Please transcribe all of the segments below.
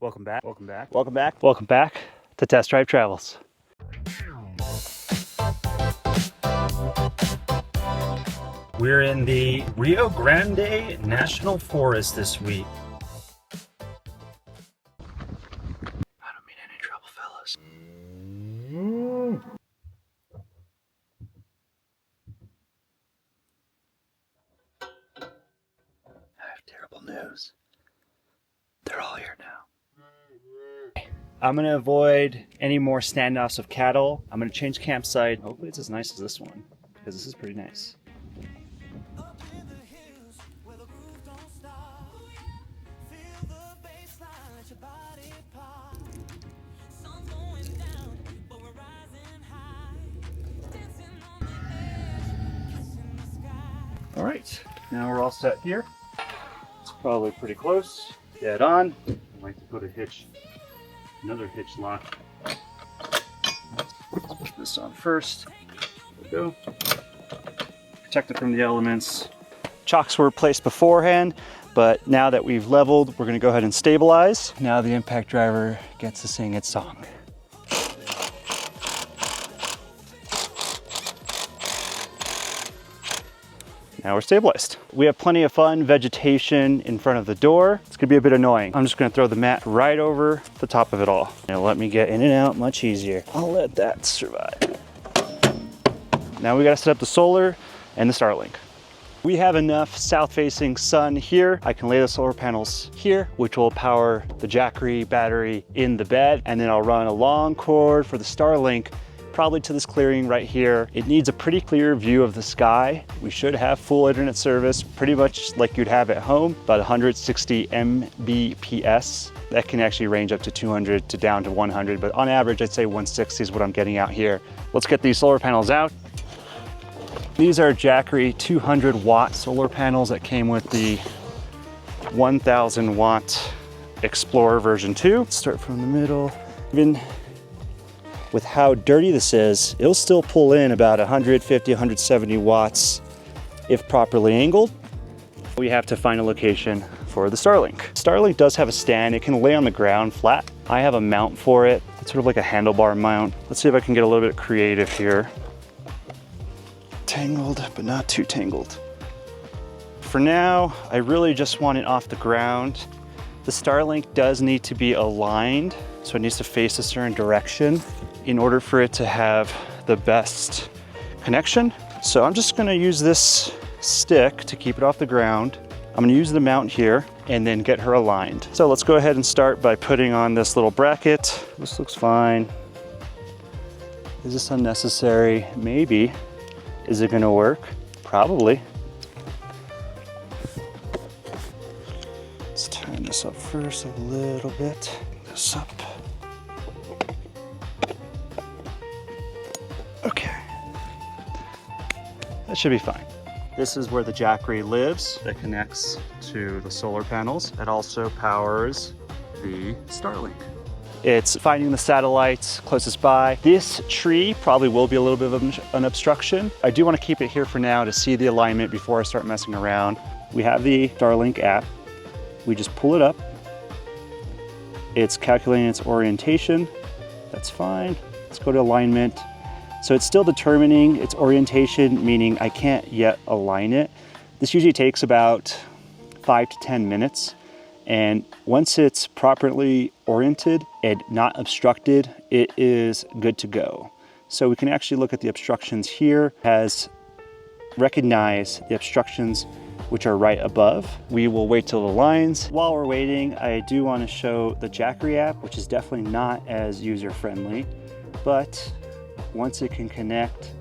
Welcome back. Welcome back to Test Drive Travels. We're in the Rio Grande National Forest this week. I don't mean any trouble, fellas. I have terrible news. They're all here now. I'm gonna avoid any more standoffs of cattle. I'm gonna change campsite. Hopefully it's as nice as this one, because this is pretty nice. All right, now we're all set here. It's probably pretty close. Dead on. I like to put another hitch lock. Let's put this on first. There we go. Protect it from the elements. Chocks were placed beforehand, but now that we've leveled, we're gonna go ahead and stabilize. Now the impact driver gets to sing its song. Now we're stabilized. We have plenty of fun vegetation in front of the door. It's gonna be a bit annoying. I'm just gonna throw the mat right over the top of it all. It'll let me get in and out much easier. I'll let that survive. Now we gotta set up the solar and the Starlink. We have enough south-facing sun here. I can lay the solar panels here, which will power the Jackery battery in the bed, and then I'll run a long cord for the Starlink probably to this clearing right here. It needs a pretty clear view of the sky. We should have full internet service, pretty much like you'd have at home, about 160 Mbps. That can actually range up to 200 to down to 100, but on average, I'd say 160 is what I'm getting out here. Let's get these solar panels out. These are Jackery 200 watt solar panels that came with the 1000 watt Explorer version 2. Let's start from the middle. Even with how dirty this is, it'll still pull in about 150, 170 watts if properly angled. We have to find a location for the Starlink. Starlink does have a stand. It can lay on the ground flat. I have a mount for it. It's sort of like a handlebar mount. Let's see if I can get a little bit creative here. Tangled, but not too tangled. For now, I really just want it off the ground. The Starlink does need to be aligned, so it needs to face a certain direction in order for it to have the best connection. So I'm just gonna use this stick to keep it off the ground. I'm gonna use the mount here and then get her aligned. So let's go ahead and start by putting on this little bracket. This looks fine. Is this unnecessary? Maybe. Is it gonna work? Probably. Let's turn this up first a little bit. This up. Okay. That should be fine. This is where the Jackery lives. That connects to the solar panels. It also powers the Starlink. It's finding the satellites closest by. This tree probably will be a little bit of an obstruction. I do want to keep it here for now to see the alignment before I start messing around. We have the Starlink app. We just pull it up. It's calculating its orientation. That's fine. Let's go to alignment. So it's still determining its orientation, meaning I can't yet align it. This usually takes about 5 to 10 minutes. And once it's properly oriented and not obstructed, it is good to go. So we can actually look at the obstructions here. It has recognized the obstructions which are right above. We will wait till the lines. While we're waiting, I do want to show the Jackery app, which is definitely not as user-friendly, but once it can connect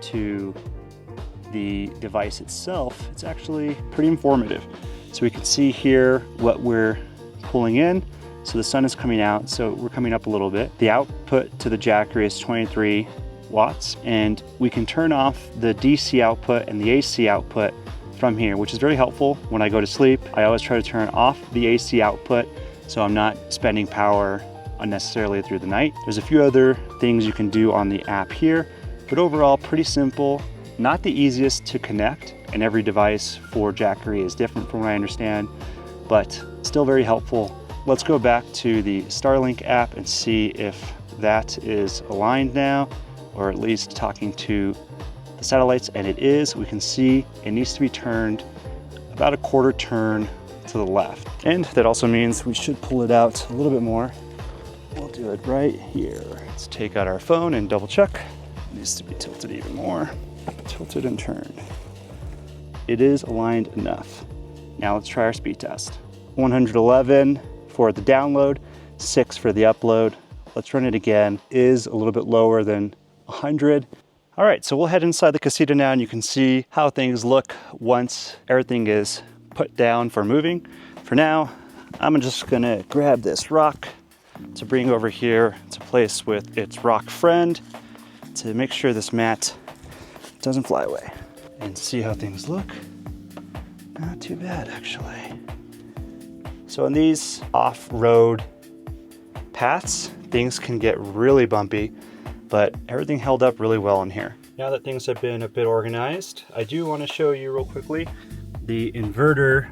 to the device itself, it's actually pretty informative. So we can see here what we're pulling in. So the sun is coming out, so we're coming up a little bit. The output to the Jackery is 23 watts, and we can turn off the DC output and the AC output from here, which is very helpful when I go to sleep. I always try to turn off the AC output so I'm not spending power unnecessarily through the night. There's a few other things you can do on the app here, but overall pretty simple. Not the easiest to connect, and every device for Jackery is different from what I understand, but still very helpful Let's go back to the Starlink app and see if that is aligned now, or at least talking to the satellites, and it is. We can see it needs to be turned about a quarter turn to the left. And that also means we should pull it out a little bit more. We'll do it right here. Let's take out our phone and double check. It needs to be tilted even more. Tilted and turned. It is aligned enough. Now let's try our speed test. 111 for the download, 6 for the upload. Let's run it again. Is a little bit lower than 100. All right, so we'll head inside the Casita now and you can see how things look once everything is put down for moving. For now, I'm just gonna grab this rock to bring over here to place with its rock friend to make sure this mat doesn't fly away. And see how things look. Not too bad, actually. So in these off-road paths, things can get really bumpy, but everything held up really well in here. Now that things have been a bit organized, I do want to show you real quickly the inverter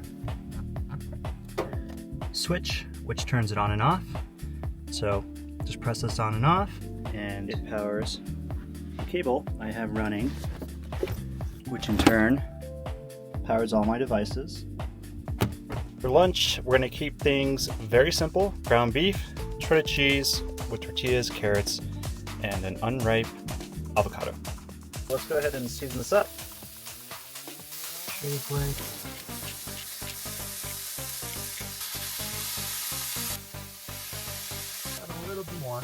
switch, which turns it on and off. So just press this on and off, and it powers the cable I have running, which in turn powers all my devices. For lunch, we're gonna keep things very simple. Ground beef, shredded cheese with tortillas, carrots, and an unripe avocado. Let's go ahead and season this up. Chili flakes. Add a little bit more.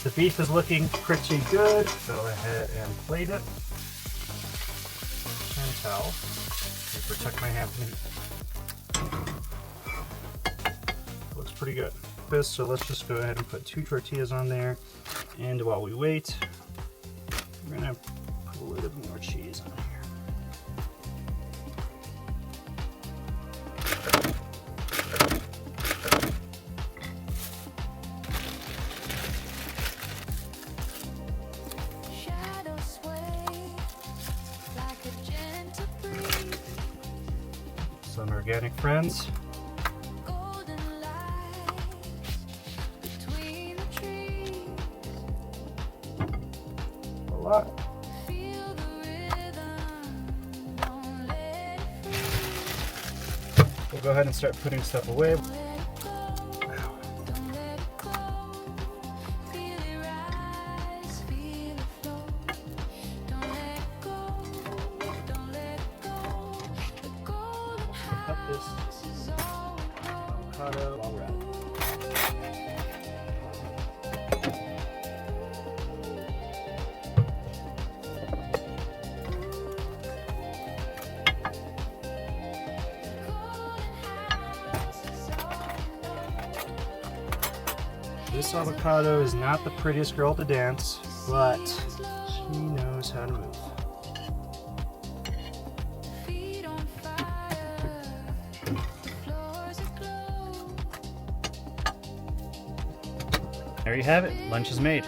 The beef is looking pretty good. Go ahead and plate it. And towel. Protect my hand from heat. Looks pretty good. So let's just go ahead and put 2 tortillas on there. And while we wait, we're gonna put a little bit more cheese on here. Some organic friends. A lot. We'll go ahead and start putting stuff away. This avocado while we're at it. This avocado is not the prettiest girl to dance, but she knows how to move. There you have it. Lunch is made.